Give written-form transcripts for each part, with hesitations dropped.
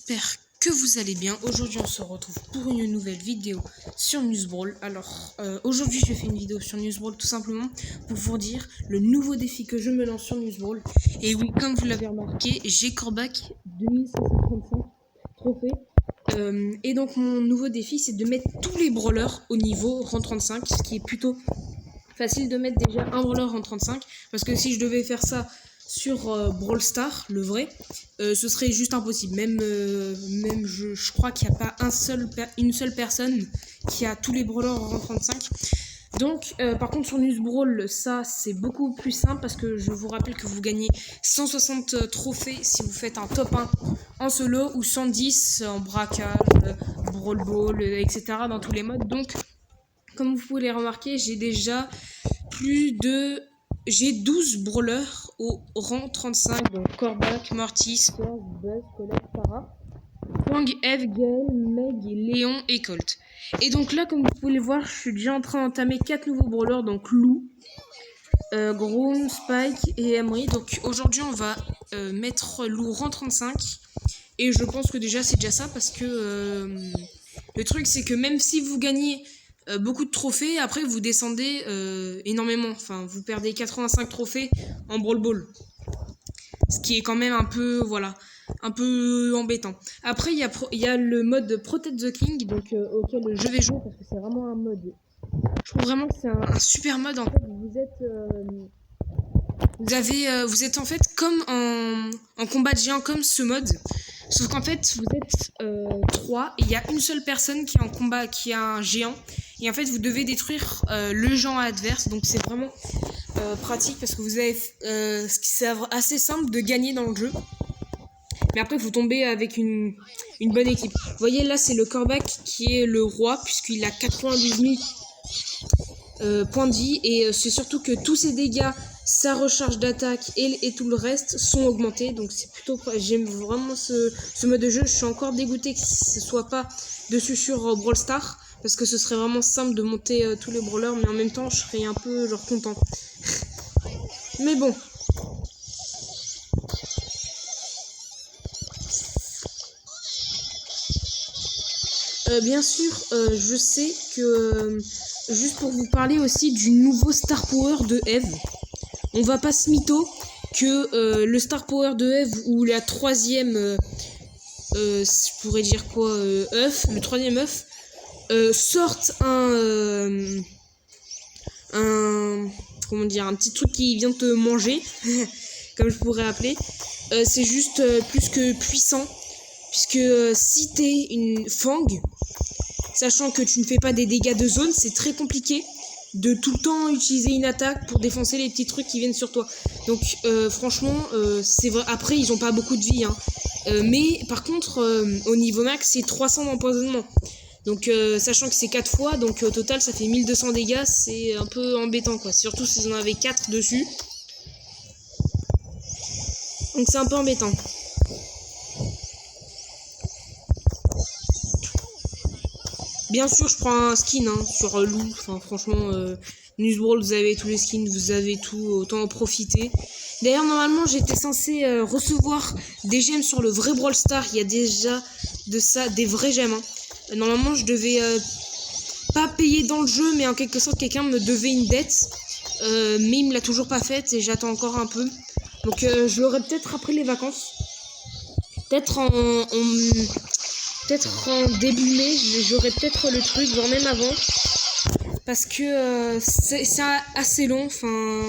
j'espère que vous allez bien. Aujourd'hui on se retrouve pour une nouvelle vidéo sur Nuzbrawl. Alors aujourd'hui je fais une vidéo sur Nuzbrawl tout simplement pour vous dire le nouveau défi que je me lance sur Nuzbrawl. Et oui, comme vous l'avez remarqué, j'ai Corbac 2535 trophées. Et donc mon nouveau défi c'est de mettre tous les brawlers au niveau rang 35, ce qui est plutôt facile de mettre déjà un brawler en 35, parce que si je devais faire ça sur Brawl Stars, le vrai, ce serait juste impossible. Même je crois qu'il n'y a pas une seule personne qui a tous les brawlers en rang 35. Donc, par contre, sur Nuzbrawl, ça c'est beaucoup plus simple parce que je vous rappelle que vous gagnez 160 trophées si vous faites un top 1 en solo ou 110 en braquage, Brawl Ball, etc. dans tous les modes. Donc, comme vous pouvez les remarquer, j'ai déjà j'ai 12 brawlers au rang 35, donc Corbac, Mortis, Square, Buzz, Colette, Tara, Fang, Eve, Gale, Meg, Léon et Colt. Et donc là, comme vous pouvez le voir, je suis déjà en train d'entamer 4 nouveaux brawlers, donc Lou, Groom, Spike et Emery. Donc aujourd'hui, on va mettre Lou rang 35. Et je pense que déjà, c'est déjà ça, parce que le truc, c'est que même si vous gagnez beaucoup de trophées, après vous descendez énormément, enfin vous perdez 85 trophées en Brawl Ball, ce qui est quand même un peu, voilà, un peu embêtant. Après il y a le mode Protect the King, donc auquel je vais jouer parce que c'est vraiment un mode, je trouve vraiment que c'est un super mode. En fait vous êtes en fait comme en combat de géant, comme ce mode, sauf qu'en fait vous êtes 3 et il y a une seule personne qui est en combat, qui est un géant, et en fait vous devez détruire le géant adverse. Donc c'est vraiment pratique parce que vous avez c'est assez simple de gagner dans le jeu, mais après il faut tomber avec une bonne équipe. Vous voyez là, c'est le Corbac qui est le roi puisqu'il a 92 000 points de vie, et c'est surtout que tous ses dégâts, sa recharge d'attaque et tout le reste sont augmentés. Donc c'est plutôt, j'aime vraiment ce mode de jeu. Je suis encore dégoûté que ce soit pas dessus sur Brawl Stars, parce que ce serait vraiment simple de monter tous les brawlers, mais en même temps je serais un peu genre content. Mais bon. Bien sûr, je sais que juste pour vous parler aussi du nouveau Star Power de Eve, on va pas se mytho que le Star Power de Eve, ou la troisième, je pourrais dire quoi, œuf, le troisième œuf, sorte comment dire, un petit truc qui vient te manger, comme je pourrais appeler. C'est juste plus que puissant, puisque si t'es une Fang, sachant que tu ne fais pas des dégâts de zone, c'est très compliqué de tout le temps utiliser une attaque pour défoncer les petits trucs qui viennent sur toi. Donc franchement, c'est vrai. Après, ils ont pas beaucoup de vie, hein. Mais par contre, au niveau max, c'est 300 d'empoisonnement. Donc sachant que c'est 4 fois, donc au total ça fait 1200 dégâts, c'est un peu embêtant quoi. Surtout si on en avait 4 dessus. Donc c'est un peu embêtant. Bien sûr, je prends un skin sur Lou. Enfin, franchement, Nuzbrawl, vous avez tous les skins, vous avez tout, autant en profiter. D'ailleurs, normalement, j'étais censé recevoir des gemmes sur le vrai Brawl Stars. Il y a déjà de ça, des vrais gemmes. Normalement, je devais pas payer dans le jeu, mais en quelque sorte, quelqu'un me devait une dette. Mais il me l'a toujours pas faite et j'attends encore un peu. Donc, je l'aurai peut-être après les vacances. Peut-être en début mai, j'aurai peut-être le truc, voire même avant, parce que c'est assez long. Enfin,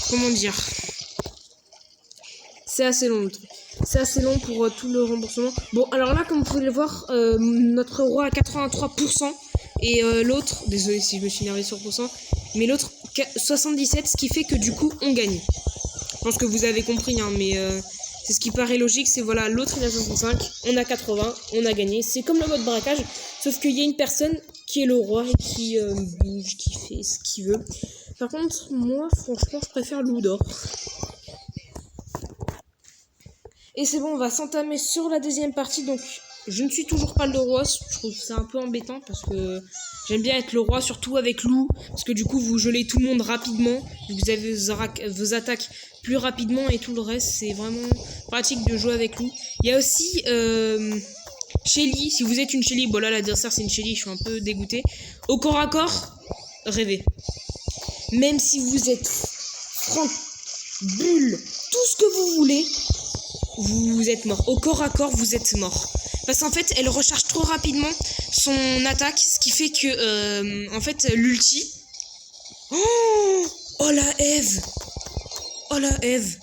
comment dire, c'est assez long le truc. C'est assez long pour tout le remboursement. Bon, alors là, comme vous pouvez le voir, notre roi a 83%, et l'autre, désolé si je me suis énervé sur pourcent, mais l'autre 77, ce qui fait que du coup on gagne. Je pense que vous avez compris, hein, mais c'est ce qui paraît logique. C'est voilà, l'autre il a 65, on a 80, on a gagné. C'est comme le mode braquage, sauf qu'il y a une personne qui est le roi et qui bouge, qui fait ce qu'il veut. Par contre, moi, franchement, je préfère Loup d'or. Et c'est bon, on va s'entamer sur la deuxième partie. Donc je ne suis toujours pas le roi. Je trouve ça un peu embêtant parce que j'aime bien être le roi, surtout avec Lou. Parce que du coup, vous gelez tout le monde rapidement. Vous avez vos attaques plus rapidement et tout le reste. C'est vraiment pratique de jouer avec Lou. Il y a aussi Shelly. Si vous êtes une Shelly, bon là l'adversaire c'est une Shelly, je suis un peu dégoûté. Au corps à corps, rêvez. Même si vous êtes Franck, Bull, tout ce que vous voulez, vous êtes mort. Au corps à corps, vous êtes mort. Parce qu'en fait, elle recharge trop rapidement son attaque, ce qui fait que, en fait, l'ulti... Oh la Eve. Oh la Eve.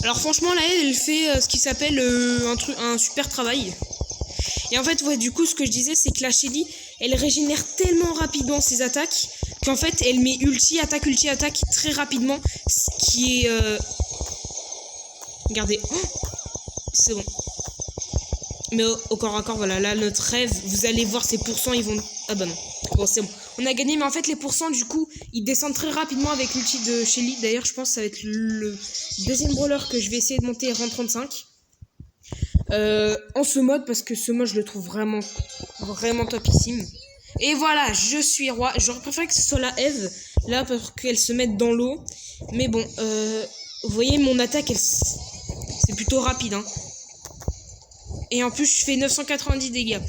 Alors franchement, la Eve, elle fait ce qui s'appelle un super travail. Et en fait, ouais, du coup, ce que je disais, c'est que la Shelly, elle régénère tellement rapidement ses attaques qu'en fait, elle met ulti, attaque très rapidement, ce qui est... Regardez, c'est bon. Mais au corps à corps, voilà, là, notre rêve, vous allez voir, ces pourcents, ils vont... Ah bah non, bon, c'est bon. On a gagné, mais en fait, les pourcents, du coup, ils descendent très rapidement avec l'ulti de Shelly. D'ailleurs, je pense que ça va être le deuxième brawler que je vais essayer de monter rang 35. En ce mode, parce que ce mode, je le trouve vraiment, vraiment topissime. Et voilà, je suis roi. J'aurais préféré que ce soit la Eve, là, parce qu'elle se mette dans l'eau. Mais bon, vous voyez, mon attaque, c'est plutôt rapide, hein. Et en plus, je fais 990 dégâts.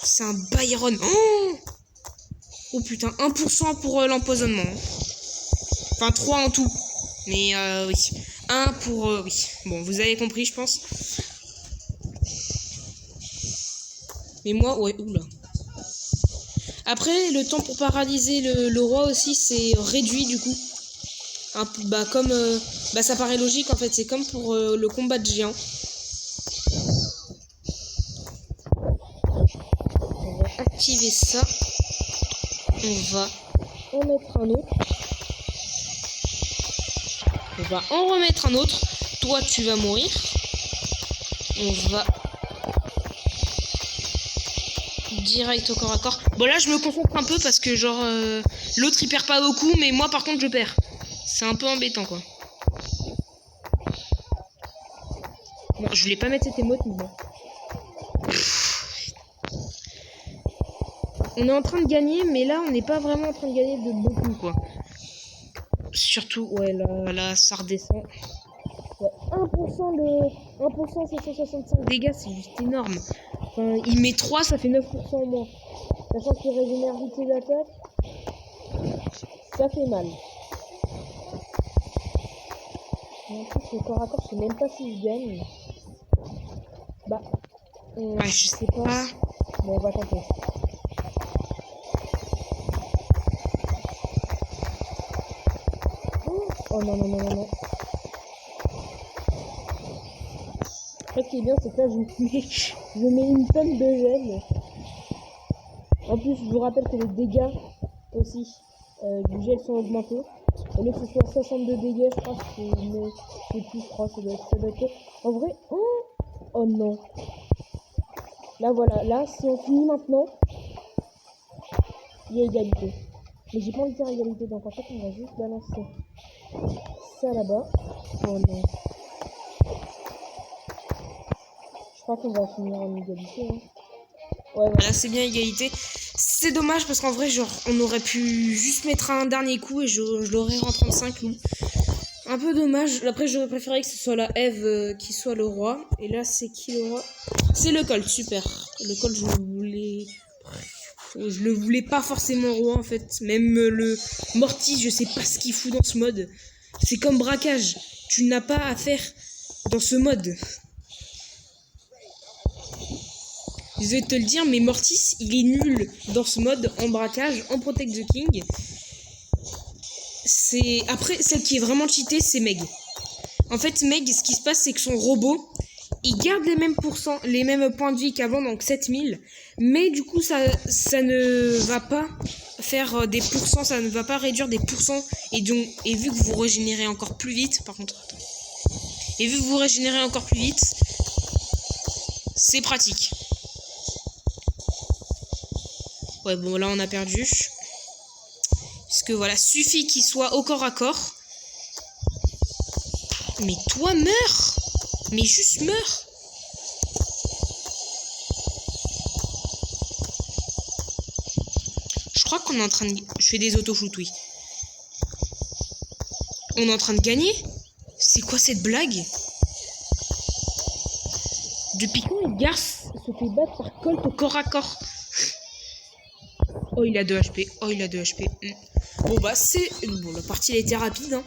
C'est un Byron. Oh putain, 1% pour l'empoisonnement. Enfin, 3 en tout. Mais oui. 1 pour... oui. Bon, vous avez compris, je pense. Mais moi, ouais, oula. Après, le temps pour paralyser le roi aussi, c'est réduit, du coup. Bah, comme... bah, ça paraît logique, en fait. C'est comme pour le combat de géant. On va activer ça. On va en mettre un autre. On va en remettre un autre. Toi, tu vas mourir. On va... direct au corps à corps. Bon, là, je me concentre un peu parce que, genre, l'autre, il perd pas beaucoup, mais moi, par contre, je perds. C'est un peu embêtant, quoi. Bon, je voulais pas mettre cette émote, mais bon. On est en train de gagner, mais là, on n'est pas vraiment en train de gagner de beaucoup, quoi. Surtout, ouais, là, ça redescend. Ouais, 1% de... 1% c'est 165 dégâts, c'est juste énorme. Enfin, il met 3, ça fait 9% en moins. Sachant qu'il régénère vite ses attaques, ça fait mal. Et en plus, le corps à corps, je sais même pas si je gagne. Bah, ouais, je sais pas. Bon, on va tenter. Oh non, non, non, non, non. En fait, ce qui est bien, c'est que là, je mets une tonne de gel. En plus, je vous rappelle que les dégâts aussi du gel sont augmentés. Au lieu que ce soit 62 dégâts, je crois que c'est plus, je crois, ça doit être. En vrai, oh non. Là, voilà, là, si on finit maintenant, il y a égalité. Mais j'ai pas envie de faire égalité, donc en fait, on va juste balancer ça là-bas. Oh non. Je crois qu'on va finir en égalité. Hein. Ouais, voilà, c'est bien égalité. C'est dommage parce qu'en vrai, genre, on aurait pu juste mettre un dernier coup et je l'aurais en 35 loups. Un peu dommage. Après, j'aurais préféré que ce soit la Eve qui soit le roi. Et là, c'est qui le roi? C'est le Colt, super. Le Colt, je le voulais pas forcément roi en fait. Même le Mortis, je sais pas ce qu'il fout dans ce mode. C'est comme braquage. Tu n'as pas à faire dans ce mode. Je vais te le dire, mais Mortis, il est nul dans ce mode en braquage, en Protect the King. Après, celle qui est vraiment cheatée, c'est Meg. En fait, Meg, ce qui se passe, c'est que son robot, il garde les mêmes points de vie qu'avant, donc 7000. Mais du coup, ça ne va pas faire des pourcents, ça ne va pas réduire des pourcents. Et vu que vous régénérez encore plus vite, par contre, et vu que vous régénérez encore plus vite, c'est pratique. Ouais, bon, là, on a perdu. Puisque, voilà, suffit qu'il soit au corps à corps. Mais toi, meurs. Mais juste meurs. Je crois qu'on est en train de... Je fais des autoshoots, oui. On est en train de gagner? C'est quoi cette blague? Depuis quand les gars se fait battre par Colt au corps à corps? Oh, il a 2 HP. Oh, il a 2 HP. Bon, bah, c'est... Bon, la partie, elle était rapide, hein.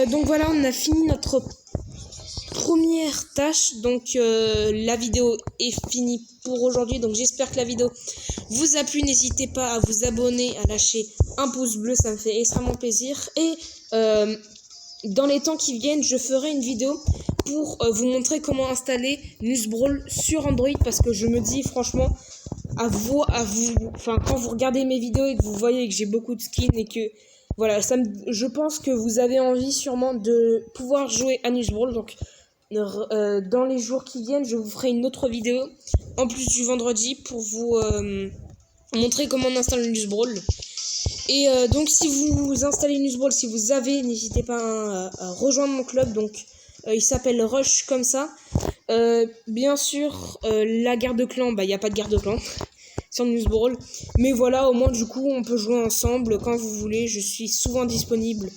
Donc, voilà, on a fini notre première tâche. Donc, la vidéo est finie pour aujourd'hui. Donc, j'espère que la vidéo vous a plu. N'hésitez pas à vous abonner, à lâcher un pouce bleu. Ça me fait extrêmement plaisir. Et... dans les temps qui viennent, je ferai une vidéo pour vous montrer comment installer Nuzbrawl sur Android, parce que je me dis franchement, enfin quand vous regardez mes vidéos et que vous voyez que j'ai beaucoup de skins et que voilà, je pense que vous avez envie sûrement de pouvoir jouer à Nuzbrawl. Donc dans les jours qui viennent, je vous ferai une autre vidéo en plus du vendredi pour vous montrer comment on installe Nuzbrawl. Et donc si vous installez Nuzbrawl, si vous avez, n'hésitez pas à rejoindre mon club. Donc il s'appelle Rush comme ça. Bien sûr, la guerre de clan, bah il n'y a pas de guerre de clan sur Nuzbrawl. Mais voilà, au moins du coup on peut jouer ensemble quand vous voulez. Je suis souvent disponible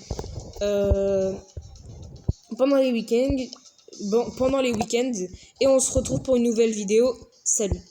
pendant les week-ends. Et on se retrouve pour une nouvelle vidéo. Salut!